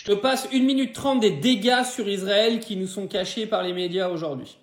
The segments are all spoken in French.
Je passe 1 minute 30 des dégâts sur Israël qui nous sont cachés par les médias aujourd'hui.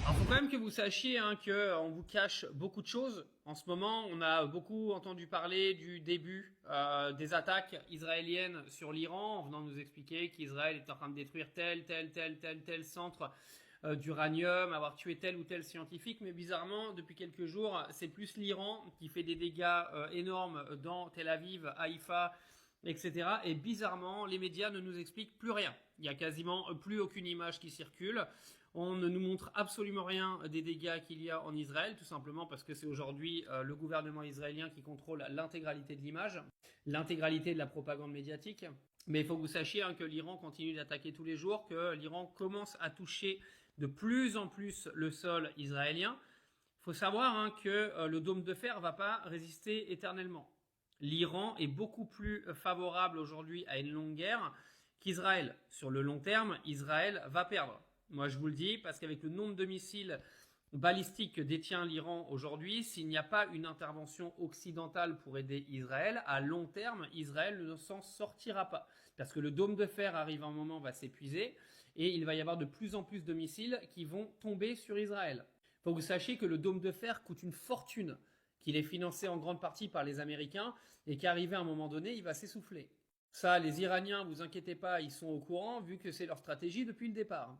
Alors, faut quand même que vous sachiez qu'on vous cache beaucoup de choses. En ce moment, on a beaucoup entendu parler du début des attaques israéliennes sur l'Iran, en venant nous expliquer qu'Israël est en train de détruire tel centre d'uranium, avoir tué tel ou tel scientifique. Mais bizarrement, depuis quelques jours, c'est plus l'Iran qui fait des dégâts énormes dans Tel Aviv, Haïfa, etc. Et bizarrement, les médias ne nous expliquent plus rien. Il n'y a quasiment plus aucune image qui circule. On ne nous montre absolument rien des dégâts qu'il y a en Israël, tout simplement parce que c'est aujourd'hui le gouvernement israélien qui contrôle l'intégralité de l'image, l'intégralité de la propagande médiatique. Mais il faut que vous sachiez que l'Iran continue d'attaquer tous les jours, que l'Iran commence à toucher de plus en plus le sol israélien. Il faut savoir que le dôme de fer ne va pas résister éternellement. L'Iran est beaucoup plus favorable aujourd'hui à une longue guerre qu'Israël. Sur le long terme, Israël va perdre. Moi, je vous le dis, parce qu'avec le nombre de missiles balistiques que détient l'Iran aujourd'hui, s'il n'y a pas une intervention occidentale pour aider Israël, à long terme, Israël ne s'en sortira pas. Parce que le dôme de fer arrive à un moment, va s'épuiser, et il va y avoir de plus en plus de missiles qui vont tomber sur Israël. Il faut que vous sachiez que le dôme de fer coûte une fortune, qu'il est financé en grande partie par les Américains, et qu'arrivé à un moment donné, il va s'essouffler. Ça, les Iraniens, vous inquiétez pas, ils sont au courant, vu que c'est leur stratégie depuis le départ.